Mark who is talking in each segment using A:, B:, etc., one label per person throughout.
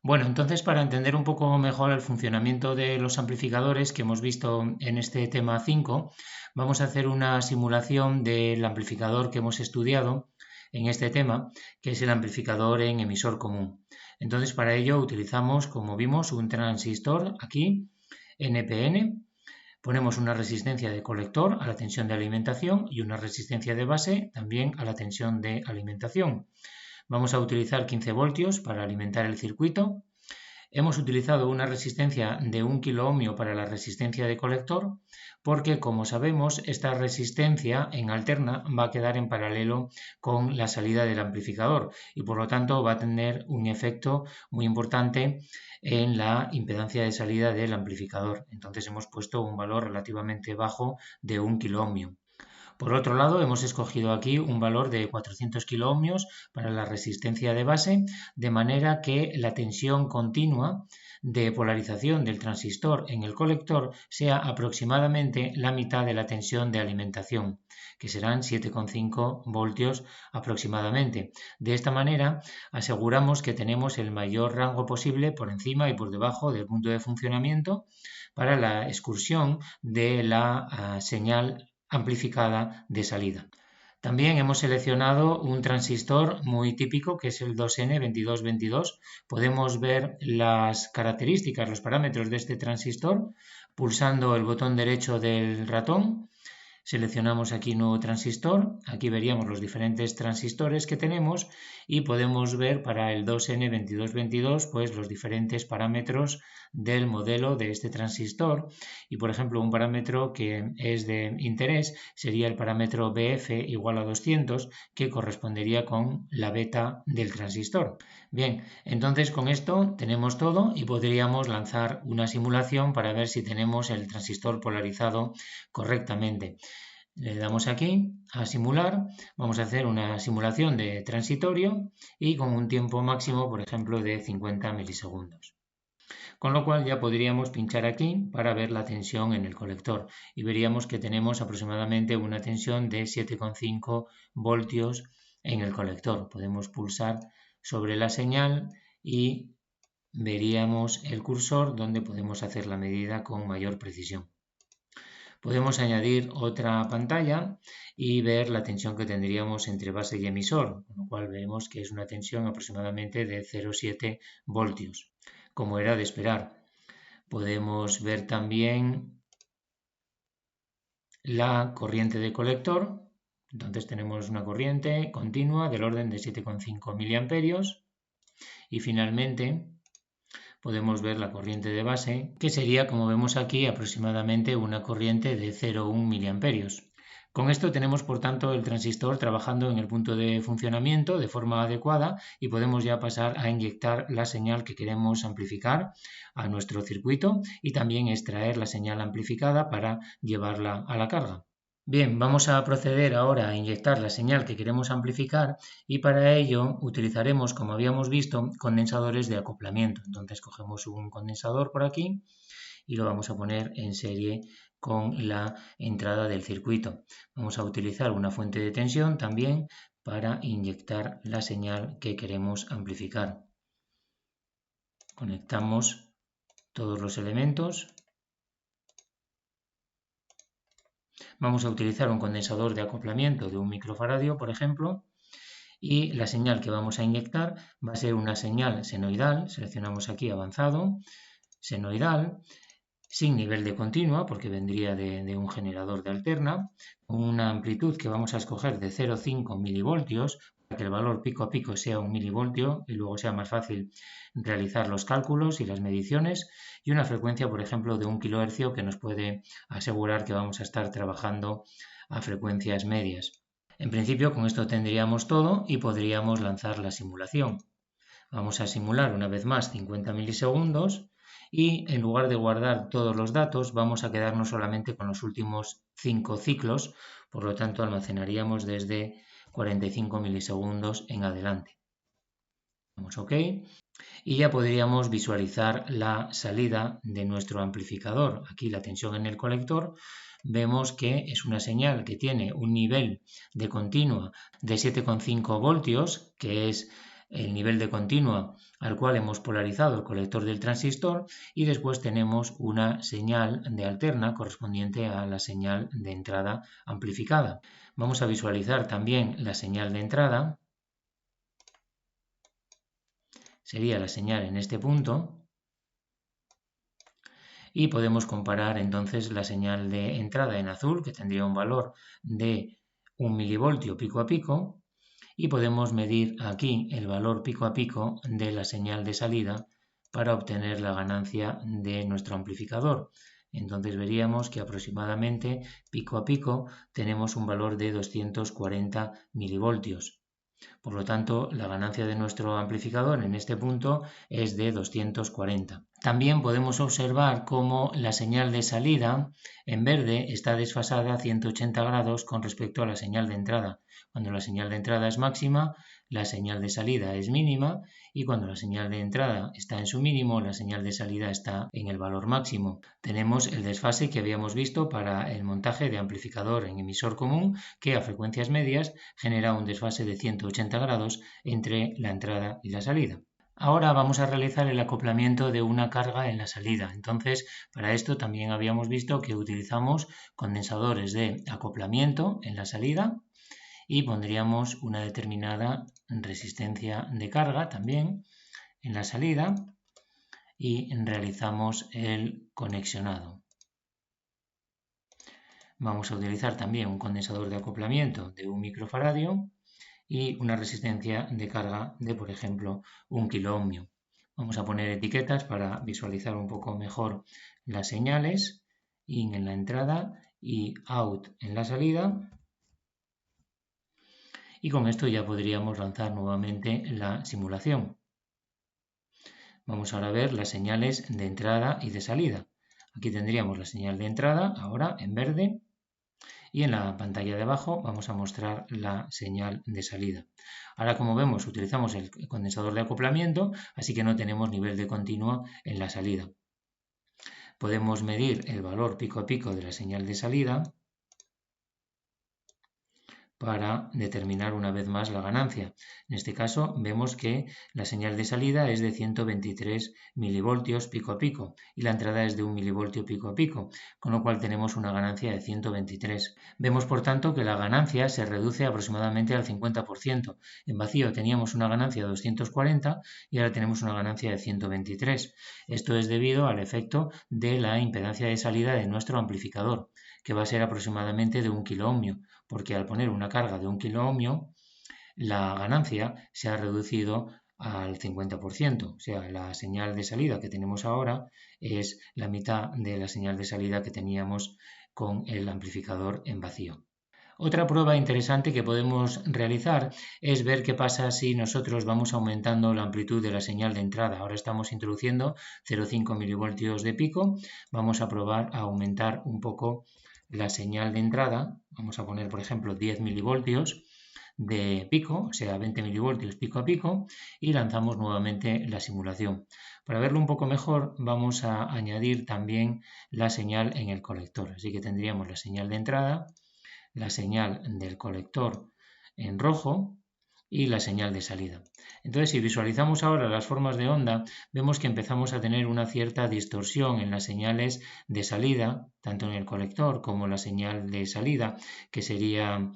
A: Bueno, entonces para entender un poco mejor el funcionamiento de los amplificadores que hemos visto en este tema 5, vamos a hacer una simulación del amplificador que hemos estudiado en este tema, que es el amplificador en emisor común. Entonces para ello utilizamos, como vimos, un transistor aquí, NPN. Ponemos una resistencia de colector a la tensión de alimentación y una resistencia de base también a la tensión de alimentación. Vamos a utilizar 15 voltios para alimentar el circuito. Hemos utilizado una resistencia de 1 kiloohmio para la resistencia de colector porque, como sabemos, esta resistencia en alterna va a quedar en paralelo con la salida del amplificador y por lo tanto va a tener un efecto muy importante en la impedancia de salida del amplificador. Entonces hemos puesto un valor relativamente bajo de 1 kiloohmio. Por otro lado, hemos escogido aquí un valor de 400 kiloohmios para la resistencia de base, de manera que la tensión continua de polarización del transistor en el colector sea aproximadamente la mitad de la tensión de alimentación, que serán 7,5 voltios aproximadamente. De esta manera, aseguramos que tenemos el mayor rango posible por encima y por debajo del punto de funcionamiento para la excursión de la señal amplificada de salida. También hemos seleccionado un transistor muy típico que es el 2N2222. Podemos ver las características, los parámetros de este transistor pulsando el botón derecho del ratón. Seleccionamos aquí nuevo transistor, aquí veríamos los diferentes transistores que tenemos y podemos ver para el 2N2222 pues los diferentes parámetros del modelo de este transistor y por ejemplo un parámetro que es de interés sería el parámetro BF igual a 200 que correspondería con la beta del transistor. Bien, entonces con esto tenemos todo y podríamos lanzar una simulación para ver si tenemos el transistor polarizado correctamente. Le damos aquí a simular, vamos a hacer una simulación de transitorio y con un tiempo máximo, por ejemplo, de 50 milisegundos. Con lo cual ya podríamos pinchar aquí para ver la tensión en el colector y veríamos que tenemos aproximadamente una tensión de 7,5 voltios en el colector. Podemos pulsar sobre la señal y veríamos el cursor donde podemos hacer la medida con mayor precisión. Podemos añadir otra pantalla y ver la tensión que tendríamos entre base y emisor, con lo cual vemos que es una tensión aproximadamente de 0,7 voltios, como era de esperar. Podemos ver también la corriente de colector. Entonces tenemos una corriente continua del orden de 7,5 miliamperios y finalmente podemos ver la corriente de base, que sería, como vemos aquí, aproximadamente una corriente de 0,1 miliamperios. Con esto tenemos, por tanto, el transistor trabajando en el punto de funcionamiento de forma adecuada y podemos ya pasar a inyectar la señal que queremos amplificar a nuestro circuito y también extraer la señal amplificada para llevarla a la carga. Bien, vamos a proceder ahora a inyectar la señal que queremos amplificar y para ello utilizaremos, como habíamos visto, condensadores de acoplamiento. Entonces cogemos un condensador por aquí y lo vamos a poner en serie con la entrada del circuito. Vamos a utilizar una fuente de tensión también para inyectar la señal que queremos amplificar. Conectamos todos los elementos. Vamos a utilizar un condensador de acoplamiento de 1 microfaradio, por ejemplo, y la señal que vamos a inyectar va a ser una señal senoidal. Seleccionamos aquí avanzado, senoidal, sin nivel de continua, porque vendría de un generador de alterna, con una amplitud que vamos a escoger de 0,5 milivoltios, para que el valor pico a pico sea 1 milivoltio y luego sea más fácil realizar los cálculos y las mediciones, y una frecuencia, por ejemplo, de 1 kilohercio que nos puede asegurar que vamos a estar trabajando a frecuencias medias. En principio, con esto tendríamos todo y podríamos lanzar la simulación. Vamos a simular una vez más 50 milisegundos y en lugar de guardar todos los datos vamos a quedarnos solamente con los últimos 5 ciclos, por lo tanto almacenaríamos desde 45 milisegundos en adelante. Damos OK y ya podríamos visualizar la salida de nuestro amplificador. Aquí la tensión en el colector. Vemos que es una señal que tiene un nivel de continua de 7,5 voltios, que es el nivel de continua al cual hemos polarizado el colector del transistor y después tenemos una señal de alterna correspondiente a la señal de entrada amplificada. Vamos a visualizar también la señal de entrada. Sería la señal en este punto. Y podemos comparar entonces la señal de entrada en azul, que tendría un valor de 1 milivoltio pico a pico, y podemos medir aquí el valor pico a pico de la señal de salida para obtener la ganancia de nuestro amplificador. Entonces veríamos que aproximadamente pico a pico tenemos un valor de 240 milivoltios. Por lo tanto, la ganancia de nuestro amplificador en este punto es de 240. También podemos observar cómo la señal de salida en verde está desfasada a 180 grados con respecto a la señal de entrada. Cuando la señal de entrada es máxima, la señal de salida es mínima, y cuando la señal de entrada está en su mínimo, la señal de salida está en el valor máximo. Tenemos el desfase que habíamos visto para el montaje de amplificador en emisor común, que a frecuencias medias genera un desfase de 180 grados entre la entrada y la salida. Ahora vamos a realizar el acoplamiento de una carga en la salida. Entonces, para esto también habíamos visto que utilizamos condensadores de acoplamiento en la salida y pondríamos una determinada resistencia de carga también en la salida y realizamos el conexionado. Vamos a utilizar también un condensador de acoplamiento de 1 microfaradio y una resistencia de carga de, por ejemplo, 1 kiloohmio. Vamos a poner etiquetas para visualizar un poco mejor las señales, in en la entrada y out en la salida. Y con esto ya podríamos lanzar nuevamente la simulación. Vamos ahora a ver las señales de entrada y de salida. Aquí tendríamos la señal de entrada, ahora en verde, y en la pantalla de abajo vamos a mostrar la señal de salida. Ahora, como vemos, utilizamos el condensador de acoplamiento, así que no tenemos nivel de continuo en la salida. Podemos medir el valor pico a pico de la señal de salida para determinar una vez más la ganancia. En este caso vemos que la señal de salida es de 123 milivoltios pico a pico y la entrada es de 1 milivoltio pico a pico, con lo cual tenemos una ganancia de 123. Vemos por tanto que la ganancia se reduce aproximadamente al 50%. En vacío teníamos una ganancia de 240 y ahora tenemos una ganancia de 123. Esto es debido al efecto de la impedancia de salida de nuestro amplificador, que va a ser aproximadamente de 1 kiloohmio, porque al poner una carga de 1 kiloohmio, la ganancia se ha reducido al 50%, o sea, la señal de salida que tenemos ahora es la mitad de la señal de salida que teníamos con el amplificador en vacío. Otra prueba interesante que podemos realizar es ver qué pasa si nosotros vamos aumentando la amplitud de la señal de entrada. Ahora estamos introduciendo 0,5 milivoltios de pico. Vamos a probar a aumentar un poco la señal de entrada. Vamos a poner, por ejemplo, 10 milivoltios de pico, o sea, 20 milivoltios pico a pico, y lanzamos nuevamente la simulación. Para verlo un poco mejor, vamos a añadir también la señal en el colector. Así que tendríamos la señal de entrada, la señal del colector en rojo y la señal de salida. Entonces, si visualizamos ahora las formas de onda, vemos que empezamos a tener una cierta distorsión en las señales de salida, tanto en el colector como la señal de salida, que sería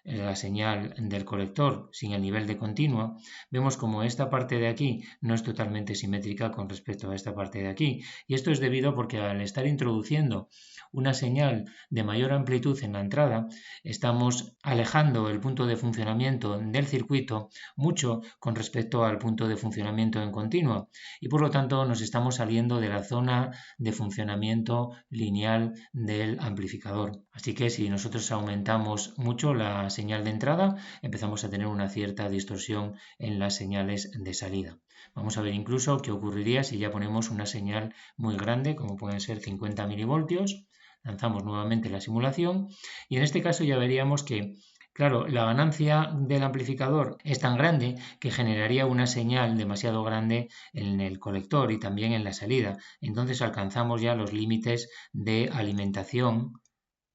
A: la señal del colector sin el nivel de continua. Vemos como esta parte de aquí no es totalmente simétrica con respecto a esta parte de aquí, y esto es debido porque al estar introduciendo una señal de mayor amplitud en la entrada, estamos alejando el punto de funcionamiento del circuito mucho con respecto al punto de funcionamiento en continua, y por lo tanto nos estamos saliendo de la zona de funcionamiento lineal del amplificador. Así que si nosotros aumentamos mucho la señal de entrada, empezamos a tener una cierta distorsión en las señales de salida. Vamos a ver incluso qué ocurriría si ya ponemos una señal muy grande, como pueden ser 50 milivoltios. Lanzamos nuevamente la simulación y en este caso ya veríamos que, claro, la ganancia del amplificador es tan grande que generaría una señal demasiado grande en el colector y también en la salida. Entonces alcanzamos ya los límites de alimentación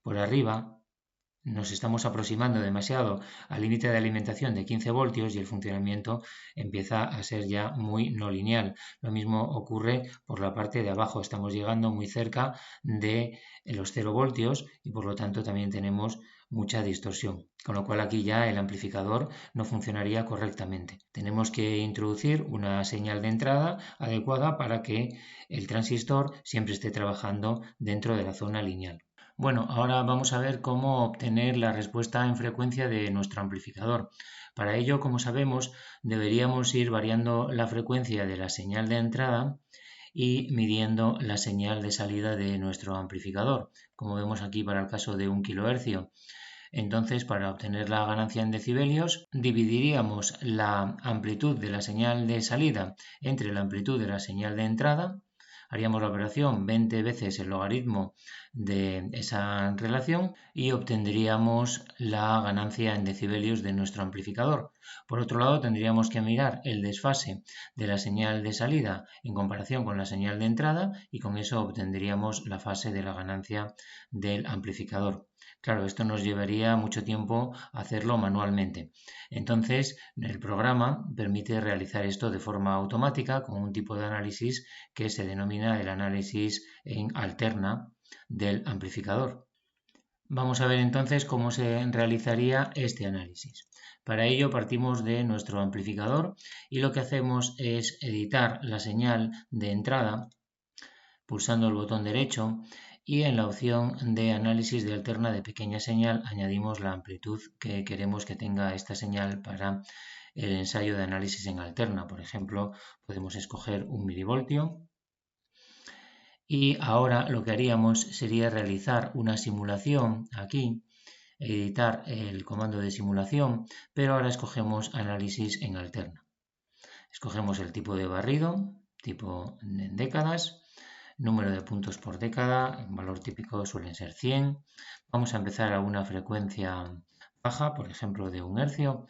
A: por arriba nos estamos aproximando demasiado al límite de alimentación de 15 voltios y el funcionamiento empieza a ser ya muy no lineal. Lo mismo ocurre por la parte de abajo, estamos llegando muy cerca de los 0 voltios y por lo tanto también tenemos mucha distorsión, con lo cual aquí ya el amplificador no funcionaría correctamente. Tenemos que introducir una señal de entrada adecuada para que el transistor siempre esté trabajando dentro de la zona lineal. Bueno, ahora vamos a ver cómo obtener la respuesta en frecuencia de nuestro amplificador. Para ello, como sabemos, deberíamos ir variando la frecuencia de la señal de entrada y midiendo la señal de salida de nuestro amplificador, como vemos aquí para el caso de 1 kHz. Entonces, para obtener la ganancia en decibelios, dividiríamos la amplitud de la señal de salida entre la amplitud de la señal de entrada. Haríamos la operación 20 veces el logaritmo de esa relación y obtendríamos la ganancia en decibelios de nuestro amplificador. Por otro lado, tendríamos que mirar el desfase de la señal de salida en comparación con la señal de entrada y con eso obtendríamos la fase de la ganancia del amplificador. Claro, esto nos llevaría mucho tiempo hacerlo manualmente. Entonces, el programa permite realizar esto de forma automática con un tipo de análisis que se denomina el análisis en alterna del amplificador. Vamos a ver entonces cómo se realizaría este análisis. Para ello partimos de nuestro amplificador y lo que hacemos es editar la señal de entrada pulsando el botón derecho y en la opción de análisis de alterna de pequeña señal añadimos la amplitud que queremos que tenga esta señal para el ensayo de análisis en alterna. Por ejemplo, podemos escoger 1 milivoltio. Y ahora lo que haríamos sería realizar una simulación aquí, editar el comando de simulación, pero ahora escogemos análisis en alterna. Escogemos el tipo de barrido, tipo en décadas, número de puntos por década, el valor típico suelen ser 100. Vamos a empezar a una frecuencia baja, por ejemplo de 1 hercio,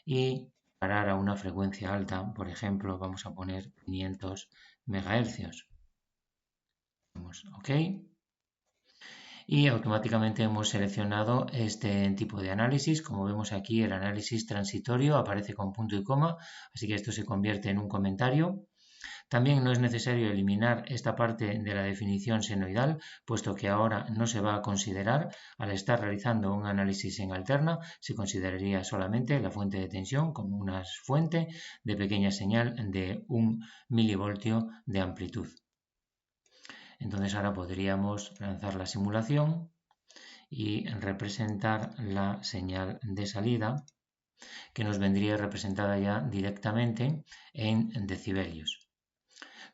A: y parar a una frecuencia alta, por ejemplo vamos a poner 500 megahercios. OK y automáticamente hemos seleccionado este tipo de análisis. Como vemos aquí, el análisis transitorio aparece con punto y coma, así que esto se convierte en un comentario. También no es necesario eliminar esta parte de la definición senoidal, puesto que ahora no se va a considerar. Al estar realizando un análisis en alterna, se consideraría solamente la fuente de tensión como una fuente de pequeña señal de 1 milivoltio de amplitud. Entonces ahora podríamos lanzar la simulación y representar la señal de salida que nos vendría representada ya directamente en decibelios.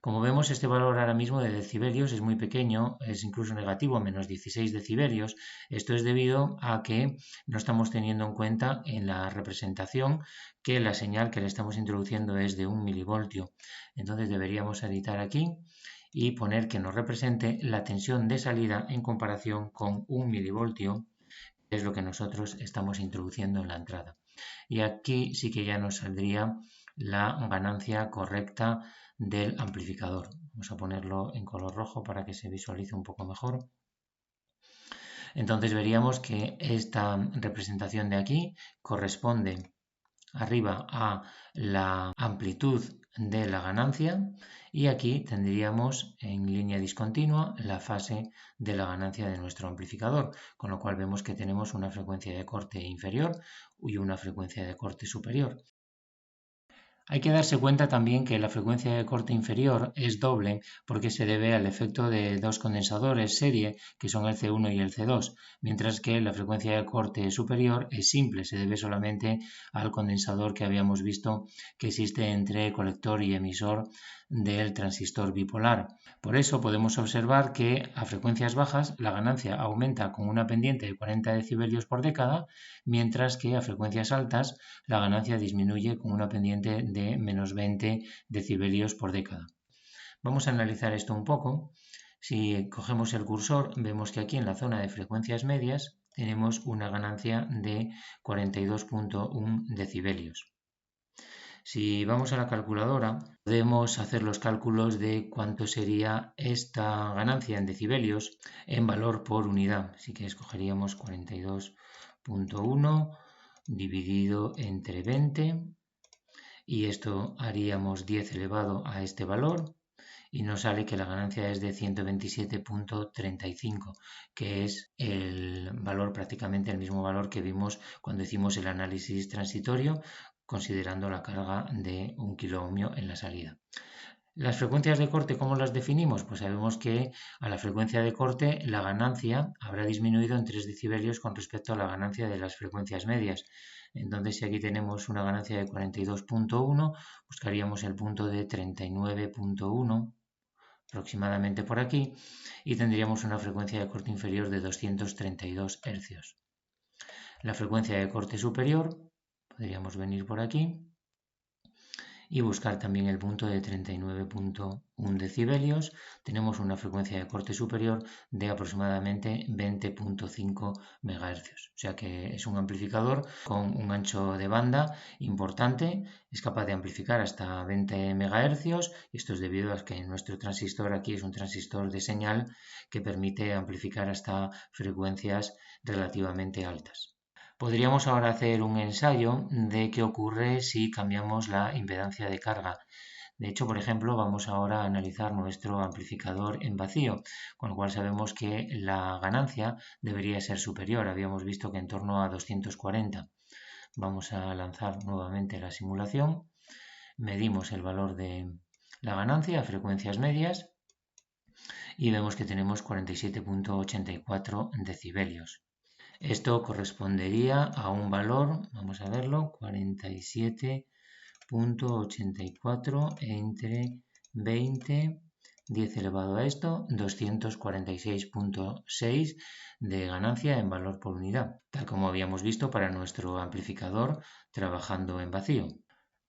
A: Como vemos, este valor ahora mismo de decibelios es muy pequeño, es incluso negativo, menos 16 decibelios. Esto es debido a que no estamos teniendo en cuenta en la representación que la señal que le estamos introduciendo es de 1 milivoltio. Entonces deberíamos editar aquí y poner que nos represente la tensión de salida en comparación con 1 milivoltio, que es lo que nosotros estamos introduciendo en la entrada. Y aquí sí que ya nos saldría la ganancia correcta del amplificador. Vamos a ponerlo en color rojo para que se visualice un poco mejor. Entonces veríamos que esta representación de aquí corresponde arriba a la amplitud de la ganancia y aquí tendríamos en línea discontinua la fase de la ganancia de nuestro amplificador, con lo cual vemos que tenemos una frecuencia de corte inferior y una frecuencia de corte superior. Hay que darse cuenta también que la frecuencia de corte inferior es doble porque se debe al efecto de dos condensadores serie, que son el C1 y el C2, mientras que la frecuencia de corte superior es simple, se debe solamente al condensador que habíamos visto que existe entre colector y emisor del transistor bipolar. Por eso podemos observar que a frecuencias bajas la ganancia aumenta con una pendiente de 40 decibelios por década, mientras que a frecuencias altas la ganancia disminuye con una pendiente de menos 20 decibelios por década. Vamos a analizar esto un poco. Si cogemos el cursor, vemos que aquí en la zona de frecuencias medias tenemos una ganancia de 42.1 decibelios. Si vamos a la calculadora, podemos hacer los cálculos de cuánto sería esta ganancia en decibelios en valor por unidad. Así que escogeríamos 42 27.1 dividido entre 20 y esto haríamos 10 elevado a este valor y nos sale que la ganancia es de 127.35, que es el valor, prácticamente el mismo valor que vimos cuando hicimos el análisis transitorio, considerando la carga de 1 kiloohmio en la salida. Las frecuencias de corte, ¿cómo las definimos? Pues sabemos que a la frecuencia de corte la ganancia habrá disminuido en 3 decibelios con respecto a la ganancia de las frecuencias medias. Entonces, si aquí tenemos una ganancia de 42.1, buscaríamos el punto de 39.1 aproximadamente por aquí y tendríamos una frecuencia de corte inferior de 232 Hz. La frecuencia de corte superior, podríamos venir por aquí y buscar también el punto de 39.1 decibelios. Tenemos una frecuencia de corte superior de aproximadamente 20.5 MHz. O sea que es un amplificador con un ancho de banda importante, es capaz de amplificar hasta 20 MHz y esto es debido a que nuestro transistor aquí es un transistor de señal que permite amplificar hasta frecuencias relativamente altas. Podríamos ahora hacer un ensayo de qué ocurre si cambiamos la impedancia de carga. De hecho, por ejemplo, vamos ahora a analizar nuestro amplificador en vacío, con lo cual sabemos que la ganancia debería ser superior. Habíamos visto que en torno a 240. Vamos a lanzar nuevamente la simulación. Medimos el valor de la ganancia a frecuencias medias y vemos que tenemos 47.84 decibelios. Esto correspondería a un valor, vamos a verlo, 47.84 entre 20, 10 elevado a esto, 246.6 de ganancia en valor por unidad, tal como habíamos visto para nuestro amplificador trabajando en vacío.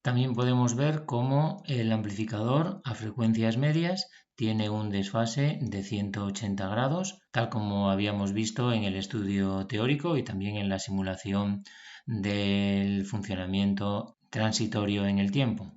A: También podemos ver cómo el amplificador a frecuencias medias tiene un desfase de 180 grados, tal como habíamos visto en el estudio teórico y también en la simulación del funcionamiento transitorio en el tiempo.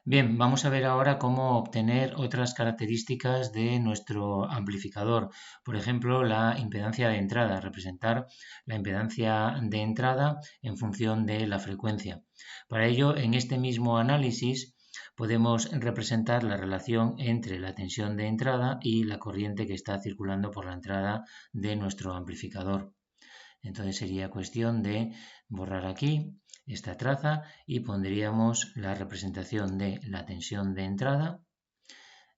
A: Bien, vamos a ver ahora cómo obtener otras características de nuestro amplificador. Por ejemplo, la impedancia de entrada, representar la impedancia de entrada en función de la frecuencia. Para ello, en este mismo análisis podemos representar la relación entre la tensión de entrada y la corriente que está circulando por la entrada de nuestro amplificador. Entonces sería cuestión de borrar aquí esta traza y pondríamos la representación de la tensión de entrada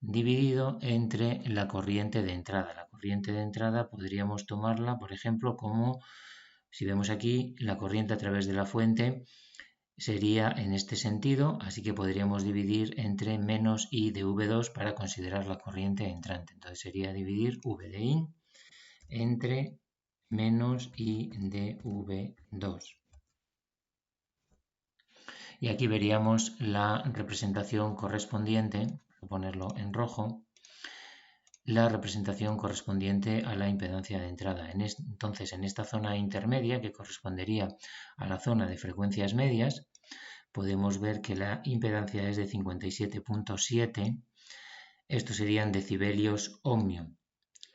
A: dividido entre la corriente de entrada. La corriente de entrada podríamos tomarla, por ejemplo, como si vemos aquí la corriente a través de la fuente sería en este sentido, así que podríamos dividir entre menos I de V2 para considerar la corriente entrante. Entonces sería dividir V de IN entre menos I de V2. Y aquí veríamos la representación correspondiente, voy a ponerlo en rojo, la representación correspondiente a la impedancia de entrada. Entonces, en esta zona intermedia, que correspondería a la zona de frecuencias medias, podemos ver que la impedancia es de 57.7. Estos serían decibelios ohmio.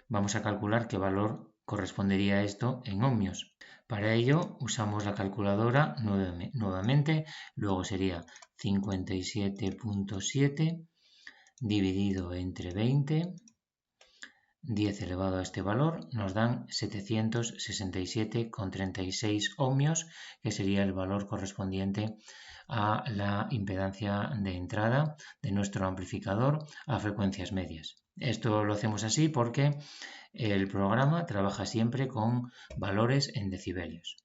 A: Vamos a calcular qué valor correspondería a esto en ohmios. Para ello usamos la calculadora nuevamente, luego sería 57.7 dividido entre 20, 10 elevado a este valor, nos dan 767,36 ohmios, que sería el valor correspondiente a la impedancia de entrada de nuestro amplificador a frecuencias medias. Esto lo hacemos así porque el programa trabaja siempre con valores en decibelios.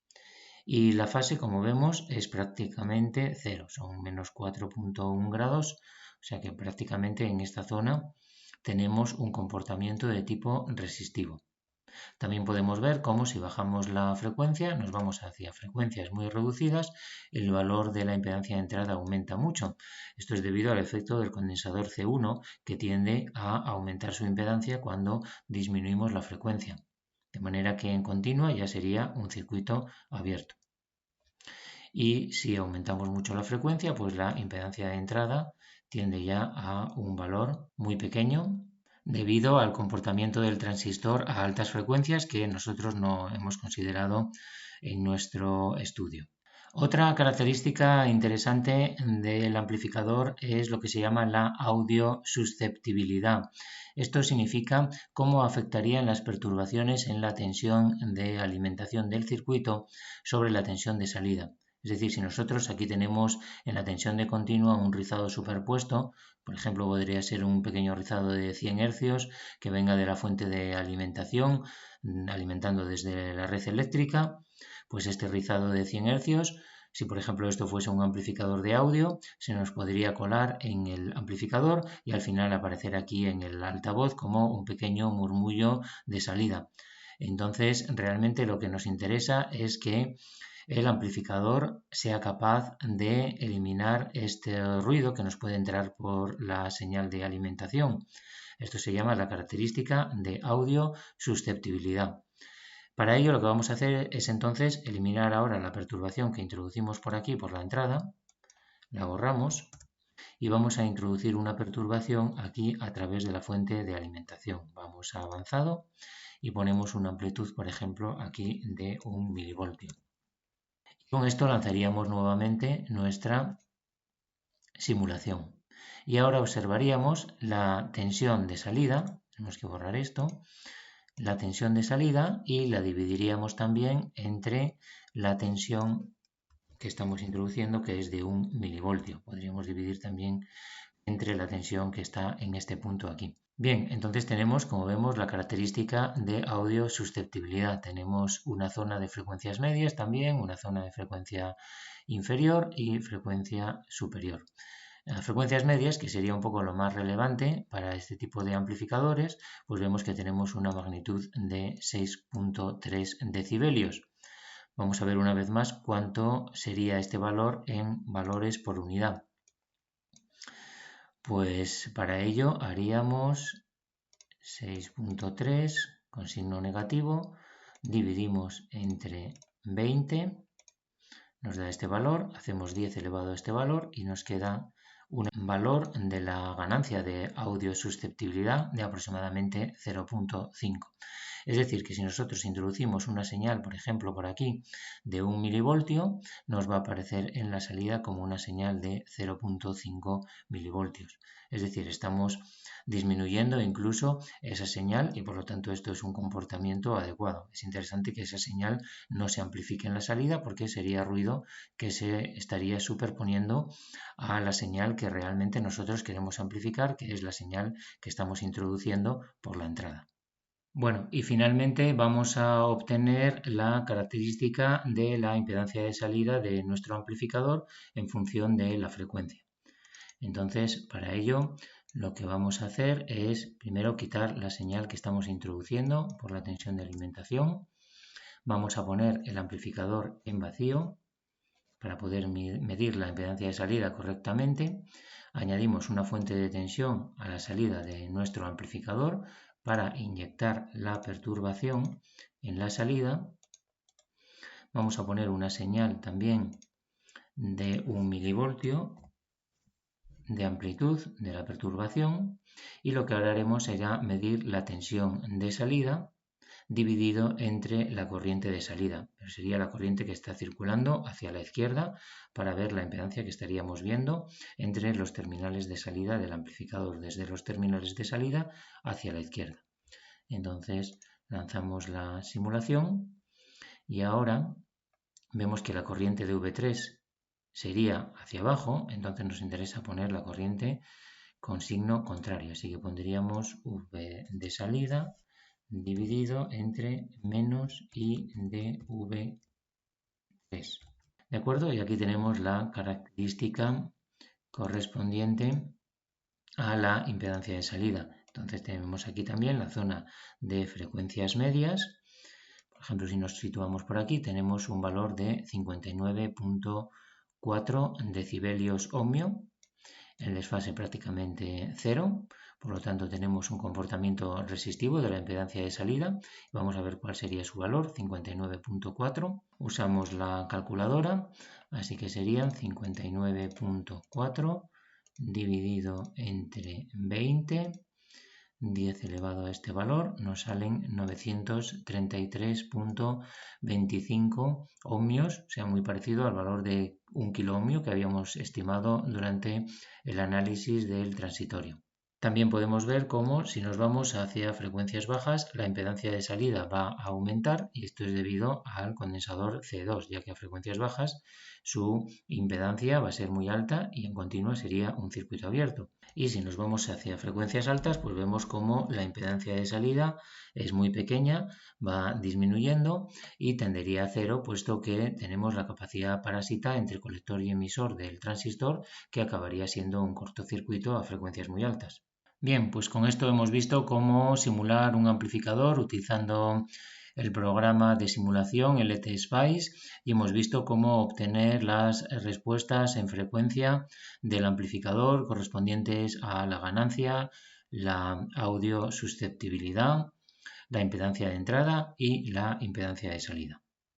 A: Y la fase, como vemos, es prácticamente cero, son menos 4.1 grados, o sea que prácticamente en esta zona tenemos un comportamiento de tipo resistivo. También podemos ver cómo si bajamos la frecuencia, nos vamos hacia frecuencias muy reducidas, el valor de la impedancia de entrada aumenta mucho. Esto es debido al efecto del condensador C1, que tiende a aumentar su impedancia cuando disminuimos la frecuencia. De manera que en continua ya sería un circuito abierto. Y si aumentamos mucho la frecuencia, pues la impedancia de entrada tiende ya a un valor muy pequeño, debido al comportamiento del transistor a altas frecuencias que nosotros no hemos considerado en nuestro estudio. Otra característica interesante del amplificador es lo que se llama la audiosusceptibilidad. Esto significa cómo afectarían las perturbaciones en la tensión de alimentación del circuito sobre la tensión de salida. Es decir, si nosotros aquí tenemos en la tensión de continua un rizado superpuesto, por ejemplo, podría ser un pequeño rizado de 100 Hz que venga de la fuente de alimentación, alimentando desde la red eléctrica, pues este rizado de 100 Hz, si por ejemplo esto fuese un amplificador de audio, se nos podría colar en el amplificador y al final aparecer aquí en el altavoz como un pequeño murmullo de salida. Entonces, realmente lo que nos interesa es que el amplificador sea capaz de eliminar este ruido que nos puede entrar por la señal de alimentación. Esto se llama la característica de audio susceptibilidad. Para ello lo que vamos a hacer es entonces eliminar ahora la perturbación que introducimos por aquí, por la entrada, la borramos y vamos a introducir una perturbación aquí a través de la fuente de alimentación. Vamos a avanzado y ponemos una amplitud, por ejemplo, aquí de 1 milivoltio. Con esto lanzaríamos nuevamente nuestra simulación. Y ahora observaríamos la tensión de salida, tenemos que borrar esto, la tensión de salida y la dividiríamos también entre la tensión que estamos introduciendo, que es de 1 milivoltio. Podríamos dividir también entre la tensión que está en este punto aquí. Bien, entonces tenemos, como vemos, la característica de audio susceptibilidad. Tenemos una zona de frecuencias medias también, una zona de frecuencia inferior y frecuencia superior. Las frecuencias medias, que sería un poco lo más relevante para este tipo de amplificadores, pues vemos que tenemos una magnitud de 6.3 decibelios. Vamos a ver una vez más cuánto sería este valor en valores por unidad. Pues para ello haríamos 6.3 con signo negativo, dividimos entre 20, nos da este valor, hacemos 10 elevado a este valor y nos queda un valor de la ganancia de audiosusceptibilidad de aproximadamente 0.5. Es decir, que si nosotros introducimos una señal, por ejemplo, por aquí, de 1 milivoltio, nos va a aparecer en la salida como una señal de 0.5 milivoltios. Es decir, estamos disminuyendo incluso esa señal y por lo tanto esto es un comportamiento adecuado. Es interesante que esa señal no se amplifique en la salida porque sería ruido que se estaría superponiendo a la señal que realmente nosotros queremos amplificar, que es la señal que estamos introduciendo por la entrada. Bueno, y finalmente vamos a obtener la característica de la impedancia de salida de nuestro amplificador en función de la frecuencia. Entonces, para ello, lo que vamos a hacer es primero quitar la señal que estamos introduciendo por la tensión de alimentación. Vamos a poner el amplificador en vacío para poder medir la impedancia de salida correctamente. Añadimos una fuente de tensión a la salida de nuestro amplificador para inyectar la perturbación en la salida. Vamos a poner una señal también de 1 milivoltio de amplitud de la perturbación y lo que ahora haremos será medir la tensión de salida dividido entre la corriente de salida, pero sería la corriente que está circulando hacia la izquierda para ver la impedancia que estaríamos viendo entre los terminales de salida del amplificador, desde los terminales de salida hacia la izquierda. Entonces lanzamos la simulación y ahora vemos que la corriente de V3 sería hacia abajo, entonces nos interesa poner la corriente con signo contrario, así que pondríamos V de salida dividido entre menos I de V3. ¿De acuerdo? Y aquí tenemos la característica correspondiente a la impedancia de salida. Entonces tenemos aquí también la zona de frecuencias medias. Por ejemplo, si nos situamos por aquí, tenemos un valor de 59.4 decibelios ohmio, el desfase prácticamente cero, por lo tanto tenemos un comportamiento resistivo de la impedancia de salida. Vamos a ver cuál sería su valor, 59.4. Usamos la calculadora, así que serían 59.4 dividido entre 20 10 elevado a este valor nos salen 933.25 ohmios, o sea, muy parecido al valor de 1 kiloohmio que habíamos estimado durante el análisis del transitorio. También podemos ver cómo si nos vamos hacia frecuencias bajas, la impedancia de salida va a aumentar y esto es debido al condensador C2, ya que a frecuencias bajas su impedancia va a ser muy alta y en continua sería un circuito abierto. Y si nos vamos hacia frecuencias altas, pues vemos cómo la impedancia de salida es muy pequeña, va disminuyendo y tendería a cero, puesto que tenemos la capacidad parásita entre colector y emisor del transistor, que acabaría siendo un cortocircuito a frecuencias muy altas. Bien, pues con esto hemos visto cómo simular un amplificador utilizando el programa de simulación LTSpice y hemos visto cómo obtener las respuestas en frecuencia del amplificador correspondientes a la ganancia, la audio susceptibilidad, la impedancia de entrada y la impedancia de salida.